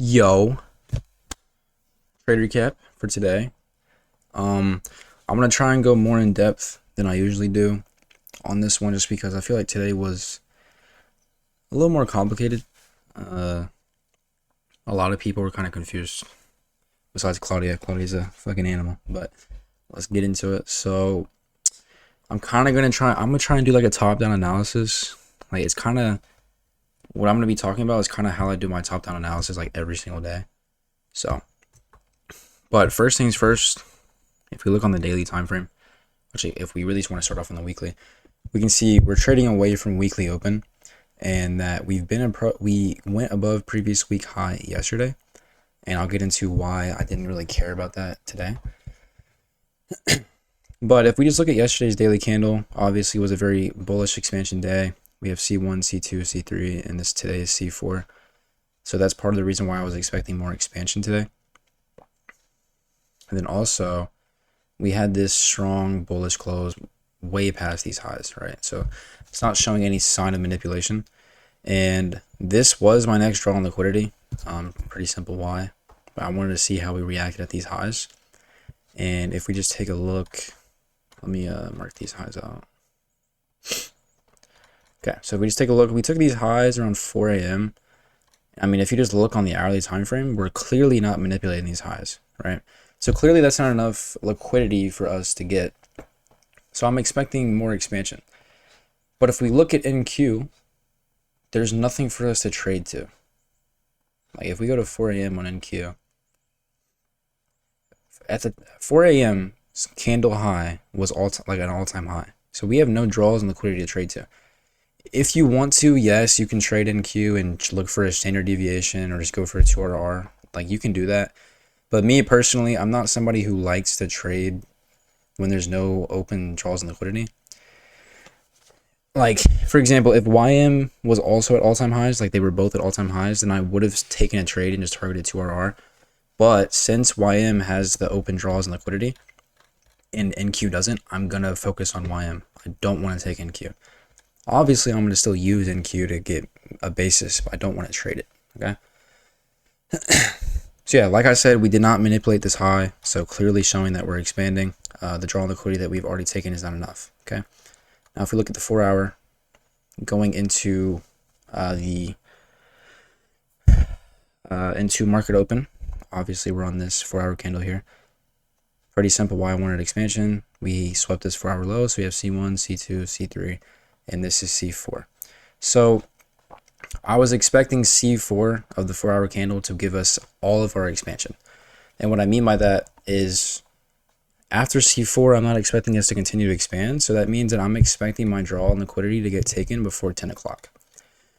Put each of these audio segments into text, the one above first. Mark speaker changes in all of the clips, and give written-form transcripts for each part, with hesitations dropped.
Speaker 1: Yo, trade recap for today. Um, I'm gonna try and go more in depth than I usually do on this one, just because I feel like today was a little more complicated. Uh, a lot of people were kind of confused. Besides Claudia, Claudia's a fucking animal. But let's get into it. So I'm kind of gonna try. I'm gonna try and do like a top-down analysis. Like it's kind of what I'm gonna be talking about is kind of how I do my top-down analysis like every single day. So, but first things first. If we look on the daily time frame, actually, if we really just want to start off on the weekly, we can see we're trading away from weekly open, and that we went above previous week high yesterday, and I'll get into why I didn't really care about that today. But if we just look at yesterday's daily candle, obviously it was a very bullish expansion day. We have C1, C2, C3, and this today is C4. So that's part of the reason why I was expecting more expansion today. And then also, we had this strong bullish close way past these highs, right? So it's not showing any sign of manipulation. And this was my next draw on liquidity. Pretty simple why. But I wanted to see how we reacted at these highs. And if we just take a look, let me mark these highs out. Okay, so if we just take a look, we took these highs around 4 a.m. I mean, if you just look on the hourly time frame, we're clearly not manipulating these highs, right? So clearly that's not enough liquidity for us to get. So I'm expecting more expansion. But if we look at NQ, there's nothing for us to trade to. Like if we go to 4 a.m. on NQ, at the 4 a.m. candle high was like an all-time high. So we have no draws and liquidity to trade to. If you want to, yes, you can trade NQ and look for a standard deviation or just go for a 2RR. Like you can do that. But me personally, I'm not somebody who likes to trade when there's no open draws and liquidity. Like, for example, if YM was also at all-time highs, like they were both at all-time highs, then I would have taken a trade and just targeted 2RR. But since YM has the open draws and liquidity, and NQ doesn't, I'm going to focus on YM. I don't want to take NQ. Obviously, I'm going to still use NQ to get a basis, but I don't want to trade it, okay? So yeah, like I said, we did not manipulate this high, so clearly showing that we're expanding. The draw and liquidity that we've already taken is not enough, okay? Now, if we look at the 4 hour, going into into market open, obviously we're on this 4 hour candle here. Pretty simple why I wanted expansion. We swept this 4 hour low, so we have C1, C2, C3, and this is C4. So I was expecting C4 of the 4 hour candle to give us all of our expansion. And what I mean by that is after C4, I'm not expecting us to continue to expand. So that means that I'm expecting my draw and liquidity to get taken before 10 o'clock.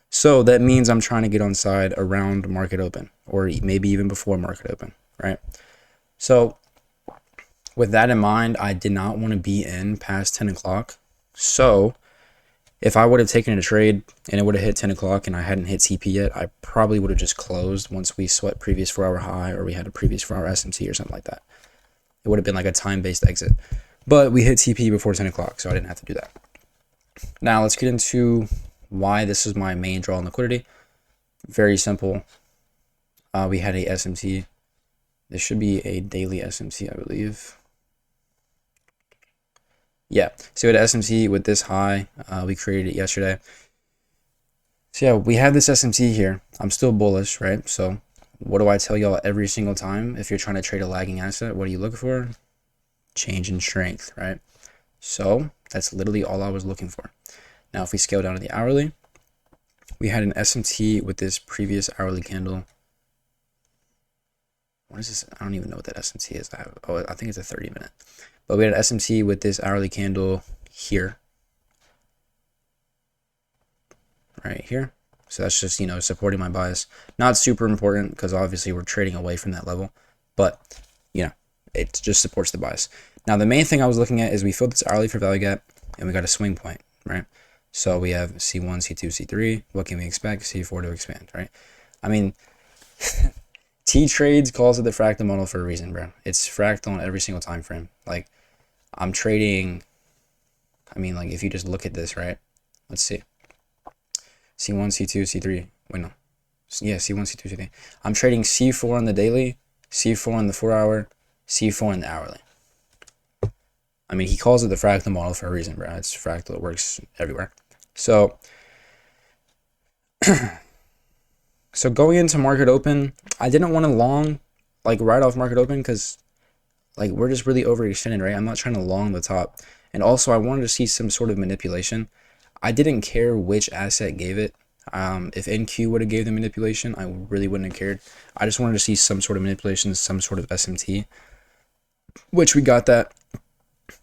Speaker 1: So that means I'm trying to get on side around market open or maybe even before market open, right? So with that in mind, I did not want to be in past 10 o'clock. So if I would have taken a trade and it would have hit 10 o'clock and I hadn't hit TP yet, I probably would have just closed once we swept previous 4 hour high or we had a previous 4 hour SMT or something like that. It would have been like a time-based exit. But we hit TP before 10 o'clock, so I didn't have to do that. Now let's get into why this is my main draw on liquidity. Very simple. We had a SMT. This should be a daily SMT, I believe. Yeah, so we had SMT with this high. We created it yesterday. So yeah, we have this SMT here. I'm still bullish, right? So what do I tell y'all every single time? If you're trying to trade a lagging asset, what are you looking for? Change in strength, right? So that's literally all I was looking for. Now, if we scale down to the hourly, we had an SMT with this previous hourly candle. What is this? I don't even know what that SMT is. I think it's a 30-minute. But we had an SMT with this hourly candle here. Right here. So that's just, supporting my bias. Not super important because obviously we're trading away from that level. But, it just supports the bias. Now, the main thing I was looking at is we filled this hourly for value gap and we got a swing point, right? So we have C1, C2, C3. What can we expect? C4 to expand, right? I mean, T-Trades calls it the fractal model for a reason, bro. It's fractal on every single time frame. Like, I'm trading, if you just look at this, right? Let's see. C1, C2, C3. Wait, no. Yeah, C1, C2, C3. I'm trading C4 on the daily, C4 on the 4-hour, C4 on the hourly. I mean, he calls it the fractal model for a reason, bro. It's fractal. It works everywhere. So, going into market open, I didn't want to long, like, right off market open because, like, we're just really overextended, right? I'm not trying to long the top. And also, I wanted to see some sort of manipulation. I didn't care which asset gave it. If NQ would have gave the manipulation, I really wouldn't have cared. I just wanted to see some sort of manipulation, some sort of SMT, which we got that.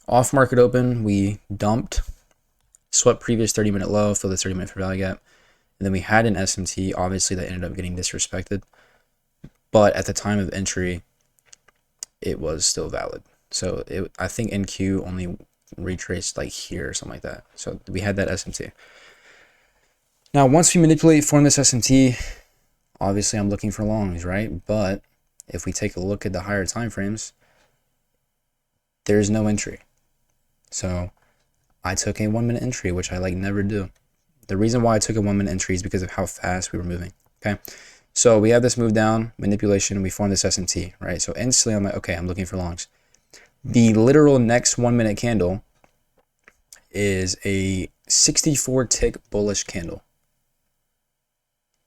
Speaker 1: Off market open, we dumped, swept previous 30-minute low, filled the 30-minute fair value gap. And then we had an SMT, obviously that ended up getting disrespected. But at the time of entry, it was still valid. So I think NQ only retraced like here or something like that. So we had that SMT. Now, once we manipulate, form this SMT, obviously I'm looking for longs, right? But if we take a look at the higher time frames, there's no entry. So I took a 1-minute entry, which I like never do. The reason why I took a 1-minute entry is because of how fast we were moving. Okay. So we have this move down, manipulation, we form this SMT, right? So instantly I'm like, okay, I'm looking for longs. The literal next 1-minute candle is a 64 tick bullish candle.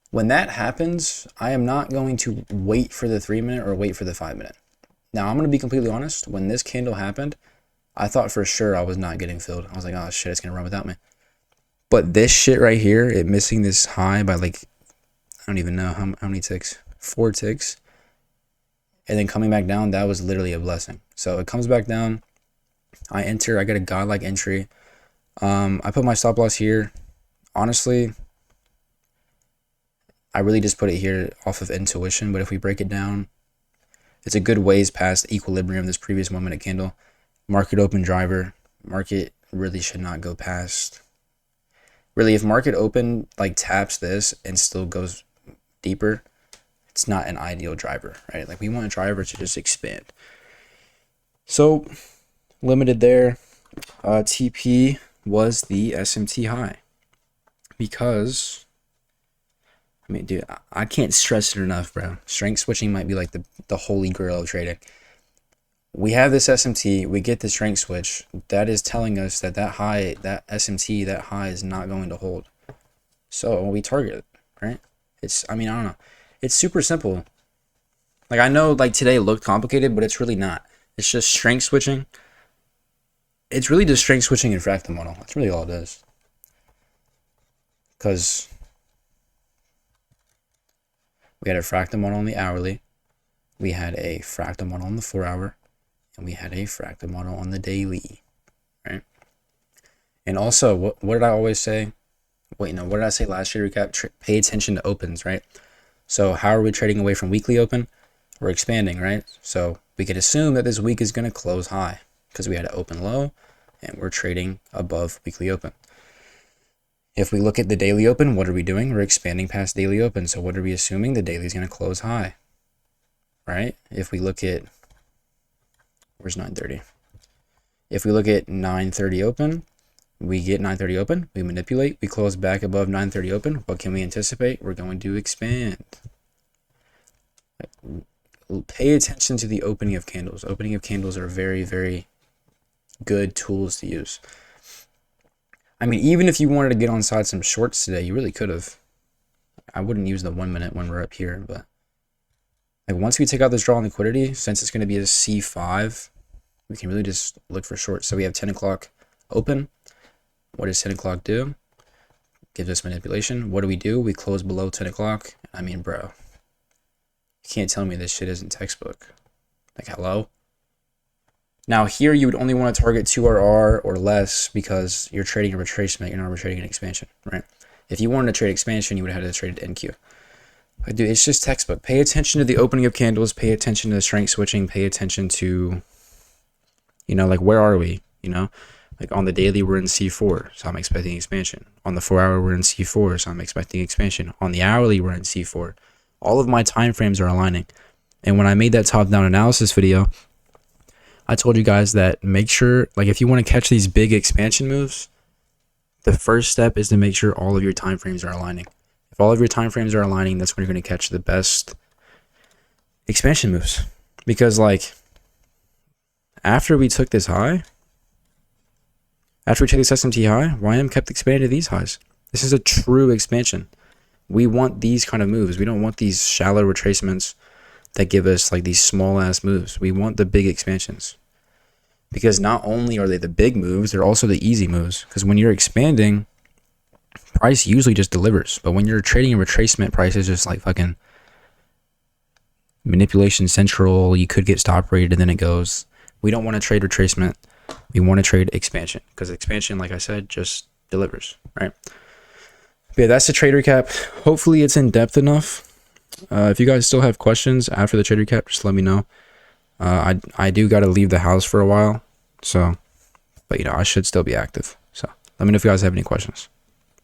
Speaker 1: When that happens, I am not going to wait for the 3-minute or wait for the 5-minute. Now, I'm going to be completely honest. When this candle happened, I thought for sure I was not getting filled. I was like, oh shit, it's going to run without me. But this shit right here, it missing this high by like, I don't even know how many ticks. 4 ticks. And then coming back down, that was literally a blessing. So it comes back down. I enter. I get a godlike entry. I put my stop loss here. Honestly, I really just put it here off of intuition, but if we break it down, it's a good ways past equilibrium, this previous 1-minute candle. Market open driver. Market really should not go past. Really, if market open like taps this and still goes deeper, it's not an ideal driver, right? Like we want a driver to just expand. So limited there. TP was the SMT high because, I mean, dude, I can't stress it enough, bro. Strength switching might be like the holy grail of trading. We have this SMT, we get the strength switch. That is telling us that high, that SMT, that high is not going to hold. So we target it, right? I mean, I don't know. It's super simple. Like, I know, like, today looked complicated, but it's really not. It's just strength switching. It's really just strength switching and fractal model. That's really all it is. Because we had a fractal model on the hourly. We had a fractal model on the 4-hour. And we had a fractal model on the daily, right? And also, what did I always say? What did I say last year? Recap: pay attention to opens, right? So how are we trading away from weekly open? We're expanding, right? So we could assume that this week is going to close high because we had an open low, and we're trading above weekly open. If we look at the daily open, what are we doing? We're expanding past daily open. So what are we assuming? The daily is going to close high, right? If we look at where's 9:30? If we look at 9:30 open, we get 9:30 open, we manipulate, we close back above 9:30 open. What can we anticipate? We're going to expand. Pay attention to the opening of candles. Opening of candles are very, very good tools to use. I mean, even if you wanted to get on side some shorts today, you really could have. I wouldn't use the 1-minute when we're up here, but like once we take out this draw on liquidity, since it's going to be a C5, we can really just look for shorts. So we have 10 o'clock open. What does 10 o'clock do? Gives us manipulation. What do? We close below 10 o'clock. I mean, bro, you can't tell me this shit isn't textbook. Like, hello? Now, here you would only want to target 2RR or less because you're trading a retracement. You're not trading an expansion, right? If you wanted to trade expansion, you would have had to trade NQ. But dude, it's just textbook. Pay attention to the opening of candles. Pay attention to the strength switching. Pay attention to, like, where are we? Like on the daily, we're in C4, so I'm expecting expansion. On the 4-hour, we're in C4, so I'm expecting expansion. On the hourly, we're in C4. All of my time frames are aligning. And when I made that top-down analysis video, I told you guys that make sure, like, if you want to catch these big expansion moves, the first step is to make sure all of your time frames are aligning. If all of your time frames are aligning, that's when you're going to catch the best expansion moves. Because like after we took this high, after we took this SMT high, YM kept expanding to these highs. This is a true expansion. We want these kind of moves. We don't want these shallow retracements that give us like these small ass moves. We want the big expansions. Because not only are they the big moves, they're also the easy moves. Because when you're expanding, price usually just delivers. But when you're trading a retracement, price is just like fucking manipulation central. You could get stop rated and then it goes. We don't want to trade retracement. We want to trade expansion. Because expansion, like I said, just delivers, right? But yeah, that's the trade recap. Hopefully it's in depth enough. If you guys still have questions after the trade recap, just let me know. I do got to leave the house for a while. So, but you know, I should still be active. So let me know if you guys have any questions.